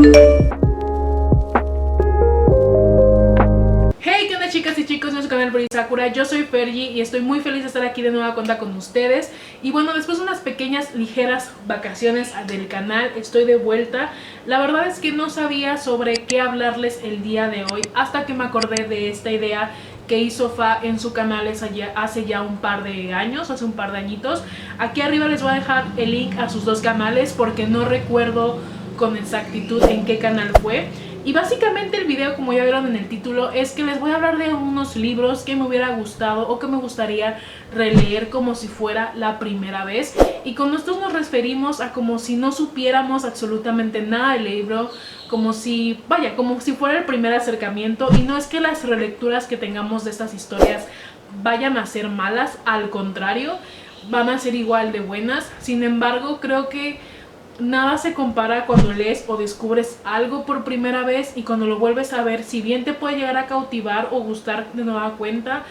Hey, ¿qué onda chicas y chicos de su canal Buri Sakura? Yo soy Fergie y estoy muy feliz de estar aquí de nueva cuenta con ustedes. Y bueno, después de unas pequeñas, ligeras vacaciones del canal, estoy de vuelta. La verdad es que no sabía sobre qué hablarles el día de hoy hasta que me acordé de esta idea que hizo Fa en su canal hace ya un par de años, hace un par de añitos. Aquí arriba les voy a dejar el link a sus dos canales porque no recuerdo con exactitud en qué canal fue. Y básicamente el video, como ya vieron en el título, es que les voy a hablar de unos libros que me hubiera gustado o que me gustaría releer como si fuera la primera vez. Y con estos nos referimos a como si no supiéramos absolutamente nada del libro, como si fuera el primer acercamiento. Y no es que las relecturas que tengamos de estas historias vayan a ser malas, al contrario, van a ser igual de buenas. Sin embargo, creo que nada se compara cuando lees o descubres algo por primera vez y cuando lo vuelves a ver, si bien te puede llegar a cautivar o gustar de nueva cuenta,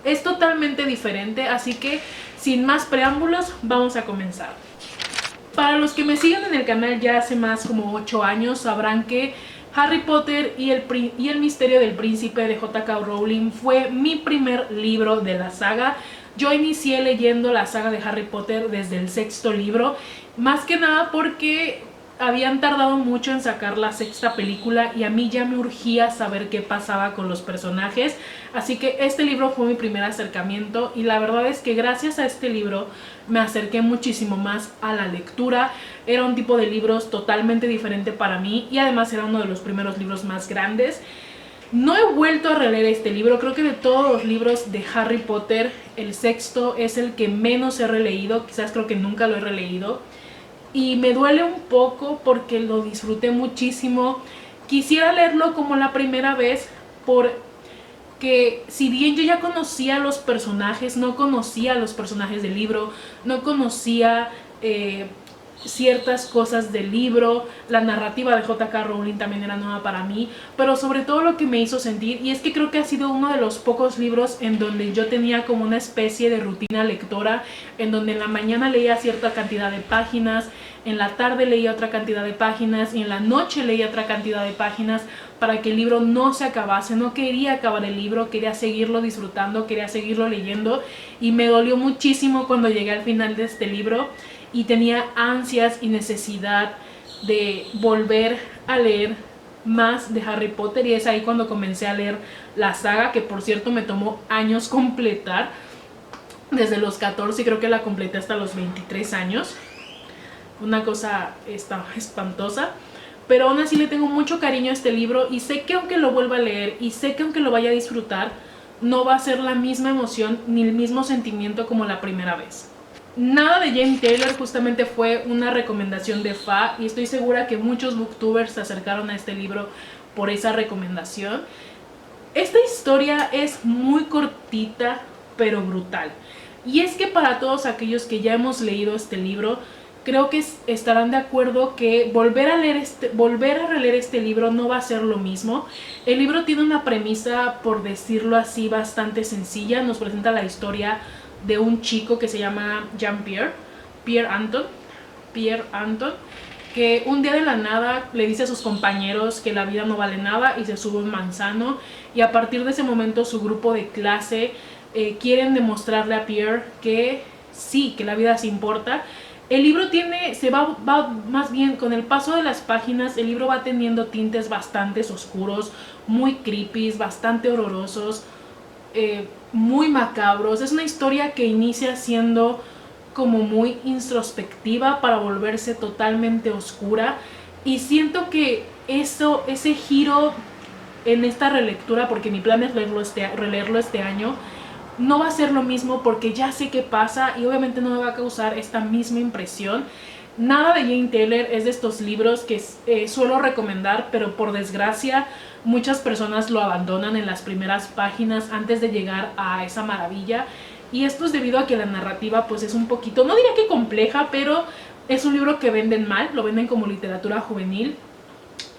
es totalmente diferente. Así que sin más preámbulos, vamos a comenzar. Para los que me siguen en el canal ya hace más como 8 años, sabrán que Harry Potter y el misterio del príncipe de J.K. Rowling fue mi primer libro de la saga. Yo inicié leyendo la saga de Harry Potter desde el 6º libro, más que nada porque habían tardado mucho en sacar la 6ª película y a mí ya me urgía saber qué pasaba con los personajes. Así que este libro fue mi primer acercamiento y la verdad es que gracias a este libro me acerqué muchísimo más a la lectura. Era un tipo de libros totalmente diferente para mí y además era uno de los primeros libros más grandes. No he vuelto a releer este libro, creo que de todos los libros de Harry Potter, el 6º es el que menos he releído, quizás creo que nunca lo he releído. Y me duele un poco porque lo disfruté muchísimo. Quisiera leerlo como la primera vez porque si bien yo ya conocía a los personajes, no conocía a los personajes del libro, no conocía ciertas cosas del libro, la narrativa de J.K. Rowling también era nueva para mí, pero sobre todo lo que me hizo sentir, y es que creo que ha sido uno de los pocos libros en donde yo tenía como una especie de rutina lectora, en donde en la mañana leía cierta cantidad de páginas, en la tarde leía otra cantidad de páginas y en la noche leía otra cantidad de páginas para que el libro no se acabase. No quería acabar el libro, quería seguirlo disfrutando, quería seguirlo leyendo, y me dolió muchísimo cuando llegué al final de este libro y tenía ansias y necesidad de volver a leer más de Harry Potter, y es ahí cuando comencé a leer la saga, que por cierto me tomó años completar, desde los 14 y creo que la completé hasta los 23 años, una cosa espantosa, pero aún así le tengo mucho cariño a este libro y sé que aunque lo vuelva a leer y sé que aunque lo vaya a disfrutar, no va a ser la misma emoción ni el mismo sentimiento como la primera vez. Nada de Jane Taylor justamente fue una recomendación de Fa y estoy segura que muchos booktubers se acercaron a este libro por esa recomendación. Esta historia es muy cortita pero brutal, y es que para todos aquellos que ya hemos leído este libro, creo que estarán de acuerdo que volver a releer este libro no va a ser lo mismo. El libro tiene una premisa, por decirlo así, bastante sencilla. Nos presenta la historia de un chico que se llama Pierre Anton, que un día de la nada le dice a sus compañeros que la vida no vale nada y se sube un manzano, y a partir de ese momento su grupo de clase quieren demostrarle a Pierre que sí, que la vida sí importa. El libro va más bien con el paso de las páginas, el libro va teniendo tintes bastante oscuros, muy creepy, bastante horrorosos, muy macabros. Es una historia que inicia siendo como muy introspectiva para volverse totalmente oscura, y siento que ese giro en esta relectura, porque mi plan es releerlo este año, no va a ser lo mismo porque ya sé qué pasa y obviamente no me va a causar esta misma impresión. Nada de Jane Taylor es de estos libros que suelo recomendar, pero por desgracia muchas personas lo abandonan en las primeras páginas antes de llegar a esa maravilla, y esto es debido a que la narrativa pues es un poquito, no diría que compleja, pero es un libro que venden mal, lo venden como literatura juvenil,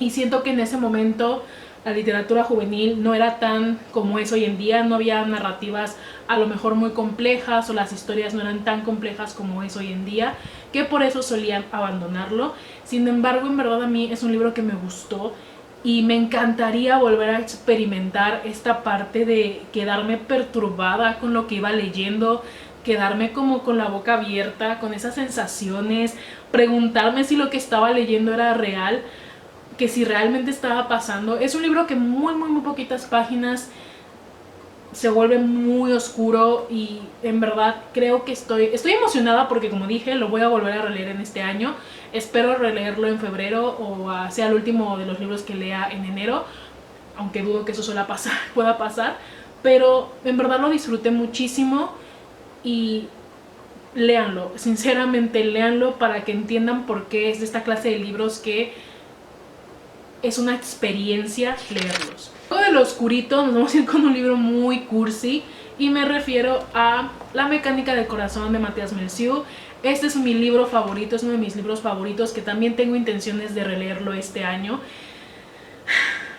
y siento que en ese momento la literatura juvenil no era tan como es hoy en día, no había narrativas a lo mejor muy complejas o las historias no eran tan complejas como es hoy en día. que por eso solían abandonarlo. Sin embargo, en verdad a mí es un libro que me gustó y me encantaría volver a experimentar esta parte de quedarme perturbada con lo que iba leyendo, quedarme como con la boca abierta, con esas sensaciones, preguntarme si lo que estaba leyendo era real, que si realmente estaba pasando. Es un libro que muy poquitas páginas se vuelve muy oscuro y en verdad creo que estoy emocionada porque, como dije, lo voy a volver a releer en este año. Espero releerlo en febrero o sea el último de los libros que lea en enero, aunque dudo que eso pueda pasar, pero en verdad lo disfruté muchísimo y léanlo, sinceramente léanlo para que entiendan por qué es de esta clase de libros que es una experiencia leerlos. Luego de lo oscurito nos vamos a ir con un libro muy cursi y me refiero a La mecánica del corazón de Matías Melciu. Este es mi libro favorito, es uno de mis libros favoritos que también tengo intenciones de releerlo este año.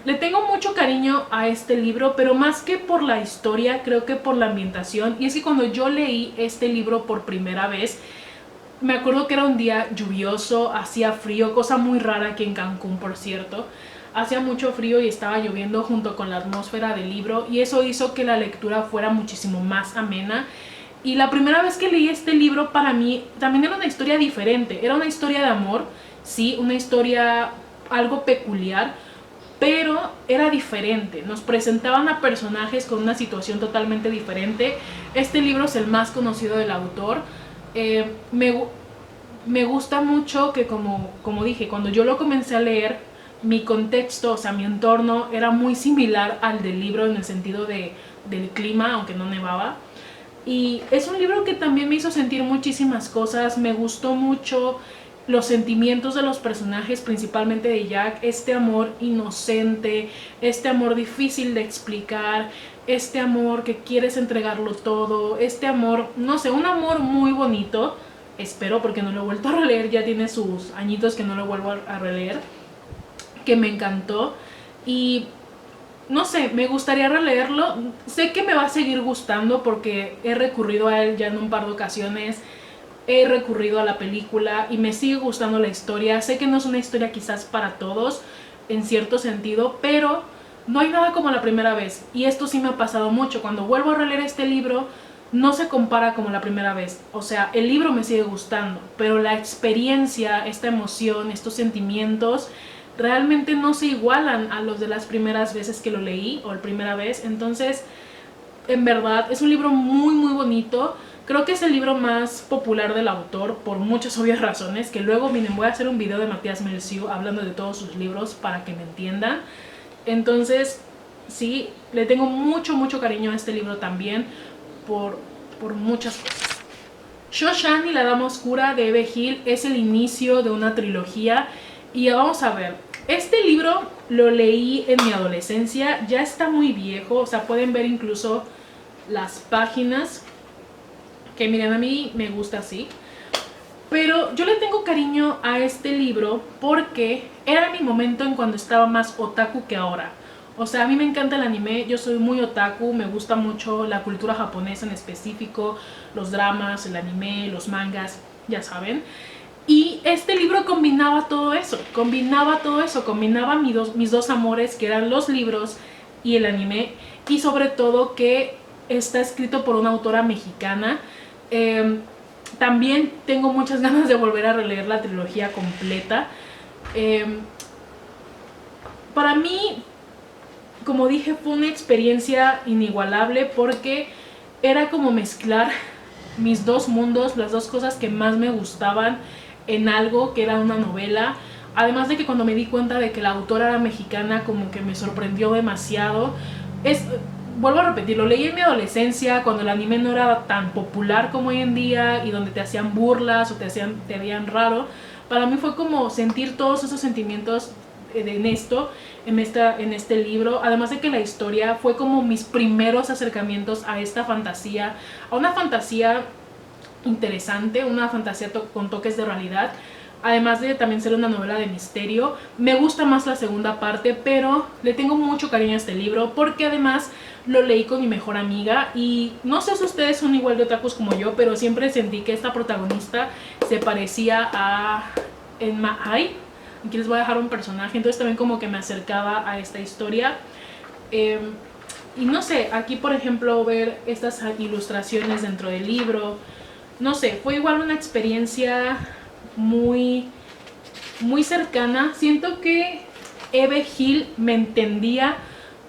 Le tengo mucho cariño a este libro, pero más que por la historia, creo que por la ambientación. Y es que cuando yo leí este libro por primera vez, me acuerdo que era un día lluvioso, hacía frío, cosa muy rara aquí en Cancún, por cierto. Hacía mucho frío y estaba lloviendo junto con la atmósfera del libro y eso hizo que la lectura fuera muchísimo más amena. Y la primera vez que leí este libro para mí también era una historia diferente. Era una historia de amor, sí, una historia algo peculiar, pero era diferente. Nos presentaban a personajes con una situación totalmente diferente. Este libro es el más conocido del autor. Me gusta mucho que como dije, cuando yo lo comencé a leer, mi contexto, o sea, mi entorno era muy similar al del libro en el sentido del clima, aunque no nevaba. Y es un libro que también me hizo sentir muchísimas cosas. Me gustó mucho los sentimientos de los personajes, principalmente de Jack, este amor inocente, este amor difícil de explicar, este amor que quieres entregarlo todo, este amor, no sé, un amor muy bonito, espero, porque no lo he vuelto a releer, ya tiene sus añitos que no lo vuelvo a releer, que me encantó y no sé, me gustaría releerlo. Sé que me va a seguir gustando porque he recurrido a él ya en un par de ocasiones, he recurrido a la película y me sigue gustando la historia. Sé que no es una historia quizás para todos en cierto sentido, pero no hay nada como la primera vez. Y esto sí me ha pasado mucho. Cuando vuelvo a releer este libro, no se compara como la primera vez. O sea, el libro me sigue gustando, pero la experiencia, esta emoción, estos sentimientos realmente no se igualan a los de las primeras veces que lo leí o la primera vez. Entonces, en verdad, es un libro muy bonito. Creo que es el libro más popular del autor por muchas obvias razones, que luego, miren, voy a hacer un video de Matías Melciu hablando de todos sus libros para que me entiendan. Entonces, sí, le tengo mucho cariño a este libro también por muchas cosas. Shoshan y la Dama Oscura de Eve Hill es el inicio de una trilogía y vamos a ver. Este libro lo leí en mi adolescencia, ya está muy viejo, o sea, pueden ver incluso las páginas, que miren, a mí me gusta así. Pero yo le tengo cariño a este libro porque era mi momento en cuando estaba más otaku que ahora. O sea, a mí me encanta el anime, yo soy muy otaku, me gusta mucho la cultura japonesa en específico, los dramas, el anime, los mangas, ya saben. Y este libro combinaba todo eso, combinaba mis dos amores, que eran los libros y el anime, y sobre todo que está escrito por una autora mexicana. También tengo muchas ganas de volver a releer la trilogía completa. Para mí, como dije, fue una experiencia inigualable porque era como mezclar mis dos mundos, las dos cosas que más me gustaban en algo que era una novela. Además de que cuando me di cuenta de que la autora era mexicana, como que me sorprendió demasiado. Vuelvo a repetir, lo leí en mi adolescencia, cuando el anime no era tan popular como hoy en día y donde te hacían burlas o te veían raro. Para mí fue como sentir todos esos sentimientos en este libro. Además de que la historia fue como mis primeros acercamientos a esta fantasía, a una fantasía interesante, una fantasía con toques de realidad. además de también ser una novela de misterio. Me gusta más la segunda parte, pero le tengo mucho cariño a este libro porque además lo leí con mi mejor amiga y no sé si ustedes son igual de otakus como yo, pero siempre sentí que esta protagonista se parecía a Enma Ai. Aquí les voy a dejar un personaje, entonces también como que me acercaba a esta historia. Y no sé, aquí por ejemplo ver estas ilustraciones dentro del libro, no sé, fue igual una experiencia muy, muy cercana. Siento que Eve Hill me entendía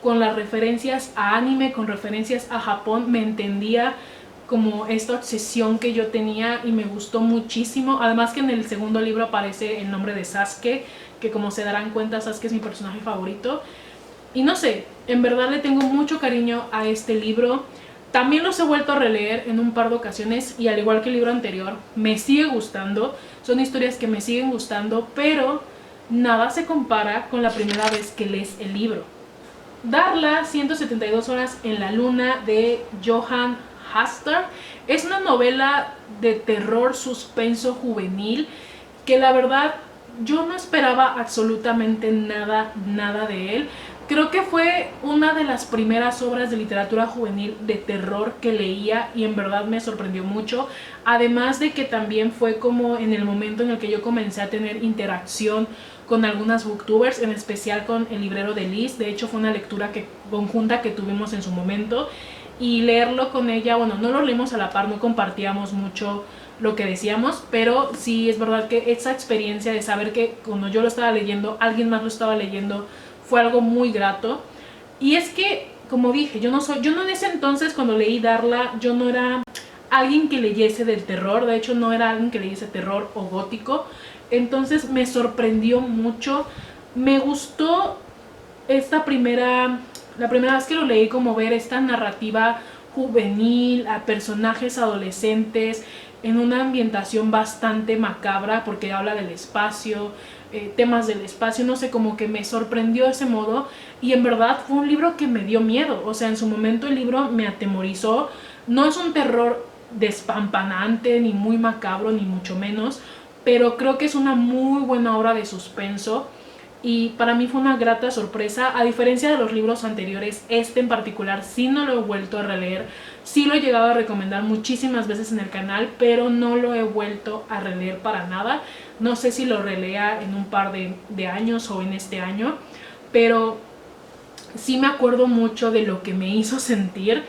con las referencias a anime, con referencias a Japón, me entendía como esta obsesión que yo tenía y me gustó muchísimo. Además que en el segundo libro aparece el nombre de Sasuke, que como se darán cuenta Sasuke es mi personaje favorito. Y no sé, en verdad le tengo mucho cariño a este libro. También los he vuelto a releer en un par de ocasiones y al igual que el libro anterior, me sigue gustando. Son historias que me siguen gustando, pero nada se compara con la primera vez que lees el libro. Darla 172 horas en la luna de Johan Hastar es una novela de terror suspenso juvenil que la verdad yo no esperaba absolutamente nada de él. Creo que fue una de las primeras obras de literatura juvenil de terror que leía y en verdad me sorprendió mucho. Además de que también fue como en el momento en el que yo comencé a tener interacción con algunas booktubers, en especial con El librero de Liz. De hecho fue una lectura conjunta que tuvimos en su momento y leerlo con ella, bueno, no lo leímos a la par, no compartíamos mucho lo que decíamos, pero sí es verdad que esa experiencia de saber que cuando yo lo estaba leyendo, alguien más lo estaba leyendo, fue algo muy grato. Y es que, como dije, yo no en ese entonces cuando leí Darla, yo no era alguien que leyese del terror, de hecho no era alguien que leyese terror o gótico, entonces me sorprendió mucho, me gustó la primera vez que lo leí, como ver esta narrativa juvenil, a personajes adolescentes, en una ambientación bastante macabra porque habla del espacio, temas del espacio, no sé, como que me sorprendió ese modo y en verdad fue un libro que me dio miedo, o sea, en su momento el libro me atemorizó. No es un terror despampanante ni muy macabro ni mucho menos, pero creo que es una muy buena obra de suspenso y para mí fue una grata sorpresa. A diferencia de los libros anteriores, este en particular sí no lo he vuelto a releer, sí lo he llegado a recomendar muchísimas veces en el canal, pero no lo he vuelto a releer para nada. No sé si lo relea en un par de años o en este año, pero sí me acuerdo mucho de lo que me hizo sentir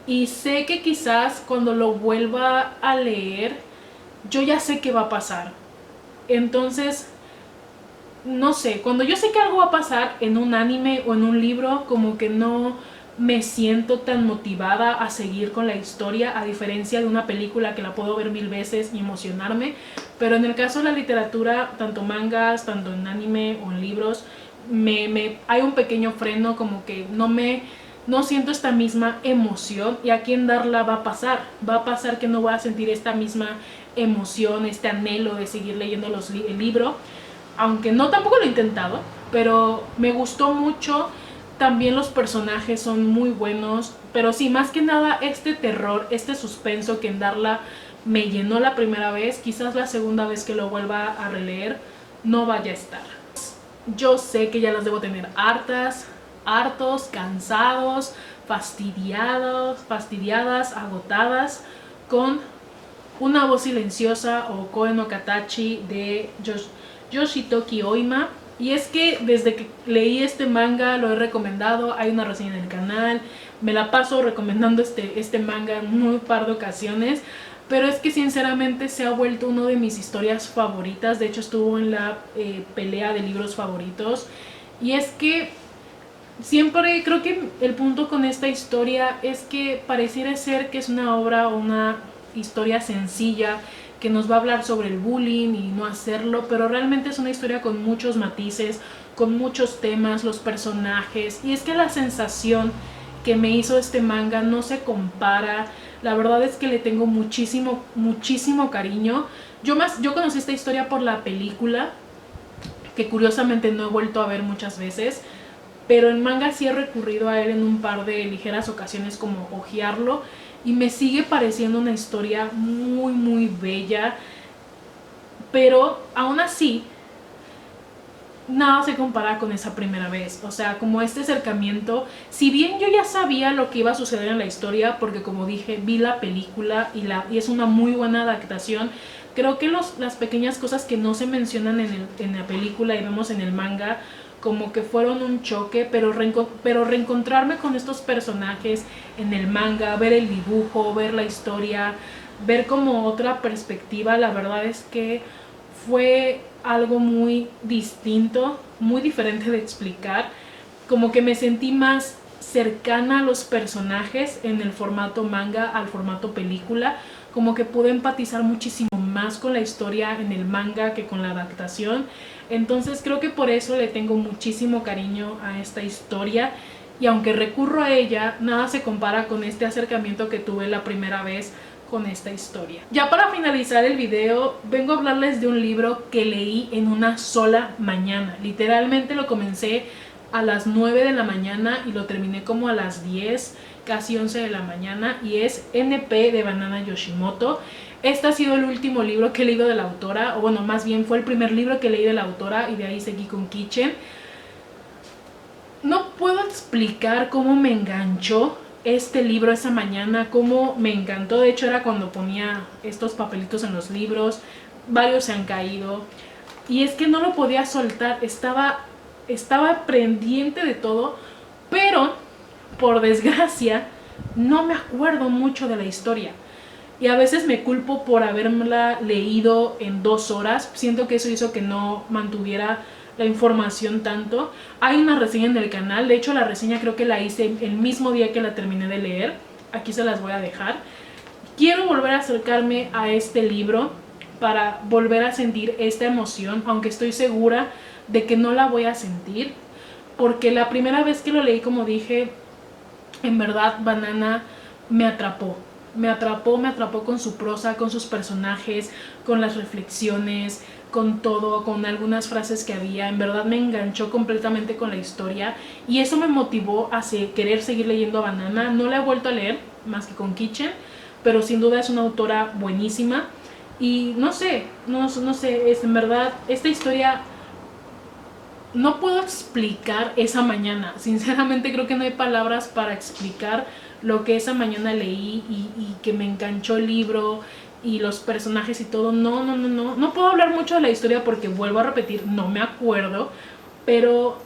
y sé que quizás cuando lo vuelva a leer yo ya sé qué va a pasar. Entonces no sé, cuando yo sé que algo va a pasar en un anime o en un libro, como que no me siento tan motivada a seguir con la historia, a diferencia de una película que la puedo ver 1000 veces y emocionarme. Pero en el caso de la literatura, tanto mangas, tanto en anime o en libros, hay un pequeño freno, como que no siento esta misma emoción, y aquí en Darla va a pasar que no voy a sentir esta misma emoción, este anhelo de seguir leyendo el libro, aunque no tampoco lo he intentado, pero me gustó mucho. También los personajes son muy buenos, pero sí, más que nada este terror, este suspenso que en Darla me llenó la primera vez, quizás la segunda vez que lo vuelva a releer no vaya a estar. Yo sé que ya las debo tener hartos, cansados, fastidiadas, agotadas con Una voz silenciosa o Koe no Katachi de Yoshitoki Oima. Y es que desde que leí este manga lo he recomendado, hay una reseña en el canal, me la paso recomendando este manga en un par de ocasiones, pero es que sinceramente se ha vuelto uno de mis historias favoritas. De hecho estuvo en la pelea de libros favoritos, y es que siempre creo que el punto con esta historia es que pareciera ser que es una obra o una historia sencilla que nos va a hablar sobre el bullying y no hacerlo, pero realmente es una historia con muchos matices, con muchos temas, los personajes, y es que la sensación que me hizo este manga no se compara. La verdad es que le tengo muchísimo cariño. Yo conocí esta historia por la película, que curiosamente no he vuelto a ver muchas veces, pero en manga sí he recurrido a él en un par de ligeras ocasiones, como hojearlo, y me sigue pareciendo una historia muy bella. pero aún así nada se compara con esa primera vez. O sea, como este acercamiento, si bien yo ya sabía lo que iba a suceder en la historia, porque como dije, vi la película y es una muy buena adaptación, creo que las pequeñas cosas que no se mencionan en la película y vemos en el manga, como que fueron un choque, pero reencontrarme con estos personajes en el manga, ver el dibujo, ver la historia, ver como otra perspectiva, la verdad es que fue algo muy distinto, muy diferente de explicar. Como que me sentí más cercana a los personajes en el formato manga al formato película, como que pude empatizar muchísimo más con la historia en el manga que con la adaptación. Entonces creo que por eso le tengo muchísimo cariño a esta historia, y aunque recurro a ella, nada se compara con este acercamiento que tuve la primera vez con esta historia. Ya para finalizar el video, vengo a hablarles de un libro que leí en una sola mañana. Literalmente lo comencé a las 9 de la mañana y lo terminé como a las 10, casi 11 de la mañana, y es NP de Banana Yoshimoto. Este ha sido el último libro que he leído de la autora, o bueno, más bien fue el primer libro que leí de la autora y de ahí seguí con Kitchen. No puedo explicar cómo me enganchó este libro esa mañana, cómo me encantó. De hecho era cuando ponía estos papelitos en los libros, varios se han caído y es que no lo podía soltar, estaba pendiente de todo, pero por desgracia no me acuerdo mucho de la historia y a veces me culpo por haberla leído en 2 horas. Siento que eso hizo que no mantuviera la información tanto. Hay una reseña en el canal, de hecho la reseña creo que la hice el mismo día que la terminé de leer, aquí se las voy a dejar. Quiero volver a acercarme a este libro para volver a sentir esta emoción, aunque estoy segura de que no la voy a sentir, porque la primera vez que lo leí, como dije, en verdad Banana me atrapó. Me atrapó con su prosa, con sus personajes, con las reflexiones, con todo, con algunas frases que había. En verdad me enganchó completamente con la historia y eso me motivó a querer seguir leyendo a Banana. No la he vuelto a leer más que con Kitchen, pero sin duda es una autora buenísima y no sé, en verdad esta historia no puedo explicar esa mañana. Sinceramente creo que no hay palabras para explicar lo que esa mañana leí y que me enganchó el libro y los personajes y todo. No puedo hablar mucho de la historia porque vuelvo a repetir, no me acuerdo, pero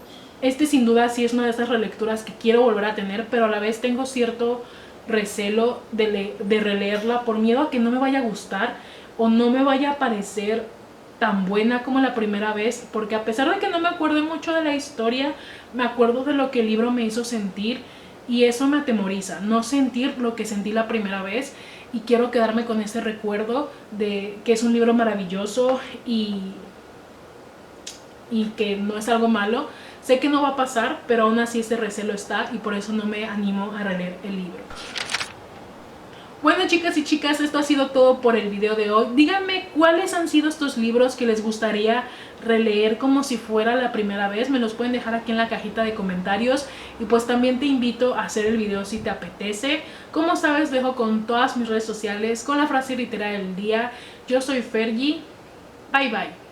sin duda sí es una de esas relecturas que quiero volver a tener, pero a la vez tengo cierto recelo de releerla por miedo a que no me vaya a gustar o no me vaya a parecer tan buena como la primera vez, porque a pesar de que no me acuerdo mucho de la historia, me acuerdo de lo que el libro me hizo sentir y eso me atemoriza, no sentir lo que sentí la primera vez, y quiero quedarme con ese recuerdo de que es un libro maravilloso y que no es algo malo. Sé que no va a pasar, pero aún así ese recelo está y por eso no me animo a releer el libro. Bueno, chicas y chicas, esto ha sido todo por el video de hoy. Díganme cuáles han sido estos libros que les gustaría releer como si fuera la primera vez. Me los pueden dejar aquí en la cajita de comentarios. Y pues también te invito a hacer el video si te apetece. Como sabes, dejo con todas mis redes sociales con la frase literaria del día. Yo soy Fergie. Bye bye.